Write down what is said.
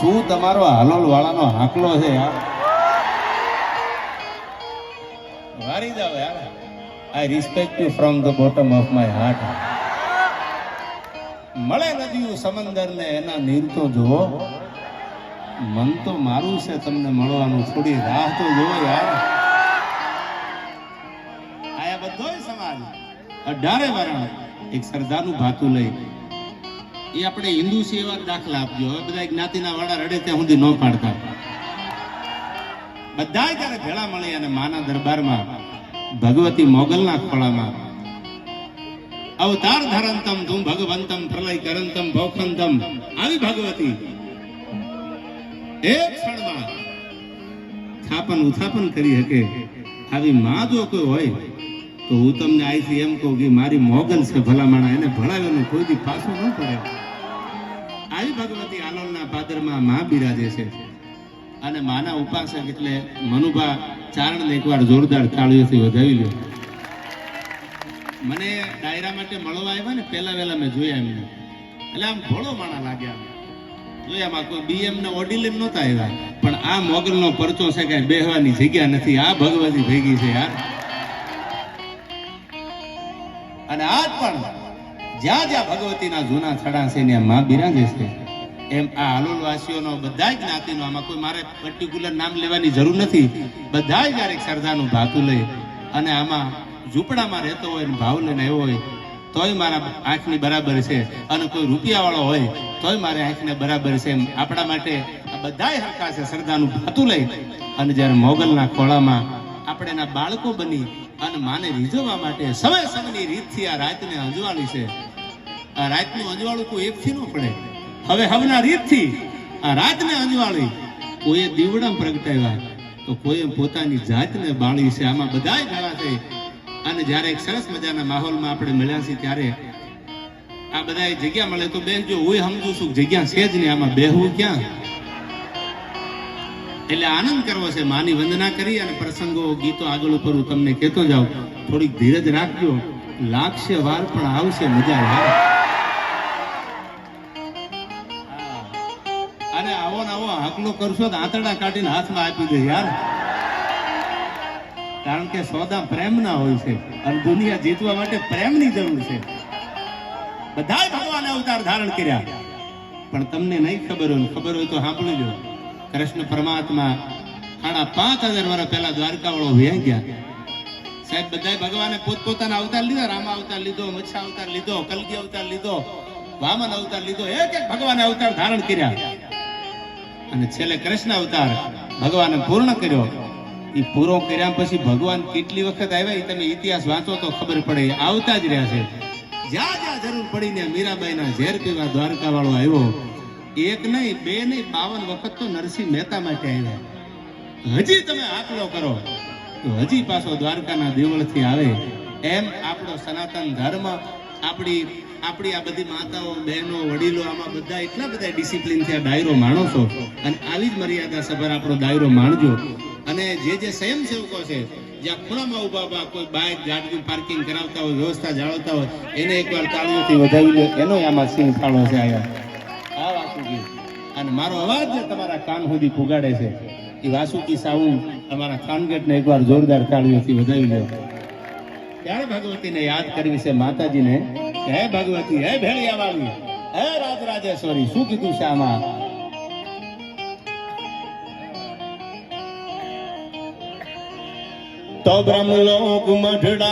શું તમારો હાલોલ વાળાનો હાકલો છે યાર, વારી જાવ યાર. આઈ respect you from the bottom of my heart. મળે નદીયું સમંદર ને એના નીર તો જુઓ, મન તો મારું છે તમને મળવાનું, થોડી રાહ તો જુઓ યાર. આયા બધોય સમાજ 18 વારણ એક સરદારનું ભાતું લઈ, એ આપણે હિન્દુ છે એવા દાખલા આપજો. હવે બધા જ્ઞાતિના વાળા રડે ત્યાં સુધી ન પાડતા, બધા ત્યારે ભેળા મળી અને માના દરબારમાં ભગવતી મોગલના ખોળામાં અવતાર ધરંતમ તું ભગવંતમ પ્રલય કરંતમ ભોખંતમ આવી ભગવતી એક ક્ષણમાં થાપન ઉથાપન કરી શકે. આવી માં જો કોઈ હોય તો હું તમને આઈથી એમ કહું કે મારી મોગલ છે ભલામણા, એને ભણાવેલું કોઈ દી પાછું ન પડે. આવી ભગવતી આલોલના પાદરમાં માં બિરાજે છે અને માના ઉપાસક એટલે મનુભા ચારણને એકવાર જોરદાર તાળીઓથી વધાવી લ્યો. મને ડાયરા માટે મળવા આવ્યા ને પહેલા વહેલા મેં જોયા એમને, એટલે આમ ભોળો માણા લાગ્યા. જોયામાં કોઈ બીએમ ને ઓડિલિમ નહોતા આવ્યા, પણ આ મોગલનો પરચો છે કે બેહવાની જગ્યા નથી, આ ભગવતી ભેગી છે યાર. અને આજ પણ જ્યાં જ્યાં ભગવતીના જૂના છડા છે ત્યાં માં બિરાજે છે. એમ આ હાલોલ વાસીઓનો બધા જ્ઞાતિનો, આમાં કોઈ મારે પર્ટિક્યુલર નામ લેવાની જરૂર નથી, બધા જ્યારે સરદારનું ભાતું લઈ અને આમાં ઝૂંપડામાં રહેતો હોય ને ભાવ લઈને આવ્યો હોય તોય મારા આંખની બરાબર છે, અને કોઈ રૂપિયા વાળો હોય તોય મારી આંખને બરાબર છે. આપણા માટે આ બધાય હરખા છે. સરદારનું ભાતું લઈ અને જ્યારે મોગલના ખોળામાં આપણે એના બાળકો બની અને માને રીઝવવા માટે સમય સમયની રીતથી આ રાતને અંજવાળી છે. આ રાતનું અંજવાળું કોઈ એકથી ન પડે. હવે હવના રીતથી આ રાતને અંજવાળી કોઈએ દીવડા પ્રગટાવ્યા તો કોઈએ પોતાની જાતને બાળી છે. આમાં બધાય ભેળા થઈ અને જ્યારે એક સરસ મજાના માહોલમાં આપણે મળ્યા છીએ ત્યારે આ બધા જગ્યા મળે તો બેસજો. હું સમજુ છું જગ્યા છે જ નહીં, આમાં બેહવું ક્યાં? એટલે આનંદ કરવો છે. માની વંદના કરી અને પ્રસંગો ગીતો આગળ ઉપર હું તમને કહેતો જાઉં. થોડીક ધીરજ રાખજો, લાગશે વાર પણ આવશે મજા યાર. અને આવો ને આવો હાકલો કરશો તો આંતરડા કાઢીને હાથમાં આપી દે યાર. કારણ કે સોદા પ્રેમના હોય છે અને દુનિયા જીતવા માટે પ્રેમની જરૂર છે. બધાય ભગવાને અવતાર ધારણ કર્યા, પણ તમને નહીં ખબર હોય, ખબર હોય તો સાંભળી લો. કૃષ્ણ પરમાત્મા 5,500 વર્ષ પહેલા દ્વારકા વાળો વ્યાઈ ગયા સાહેબ. બધાય ભગવાને પોતપોતાના અવતાર લીધા. રામા અવતાર લીધો, મચ્છા અવતાર લીધો, કલગી અવતાર લીધો, વામન અવતાર લીધો, એક એક ભગવાને અવતાર ધારણ કર્યા અને છેલ્લે કૃષ્ણ અવતાર ભગવાને પૂર્ણ કર્યો. એ પૂરો કર્યા પછી ભગવાન કેટલી વખત આવ્યા એ તમે ઇતિહાસ વાંચો તો ખબર પડે. આવતા જ રહ્યા છે. જ્યાં જ્યાં જરૂર પડીને મીરાબાઈના ઝેર પીવા દ્વારકા વાળો આવ્યો. એક નહીં, બે નહીં, 52 વખત તો નરસિંહ મહેતા માટે આવ્યા. હજી તમે આકલો કરો તો હજી પાછો દ્વારકાના દેવળથી આવે. એમ આપણો સનાતન ધર્મ, આપણી આ બધી માતાઓ, બહેનો, વડીલો, આમાં બધા એટલા બધા ડિસિપ્લિનથી આ ડાયરો માણો છો અને આવી જ મર્યાદા સભર આપણો ડાયરો માણજો. અને જે સ્વયંસેવકો છે જ્યાં ખૂણામાં ઉભા કોઈ બાઇક ગાડી પાર્કિંગ કરાવતા હોય, વ્યવસ્થા જાળવતા હોય, એને એકવાર તાળીઓથી વધાવી લો. એનો આમાં સિંહ ફાળો છે. આ વાસુકી અને મારો અવાજ જે તમારા કાન સુધી પુગાડે છે એ વાસુકી સાઉન્ડ તમારા કાનગેટને એકવાર જોરદાર તાળીઓથી વધાવી લો. ત્યારે ભગવતીને યાદ કરવી છે, માતાજીને. હે ભગવતી, હે ભેળિયાવાળી, હે રાજરાજેશ્વરી. શું કીધું છે આમાં? તો બ્રહ્મલોક મઢડા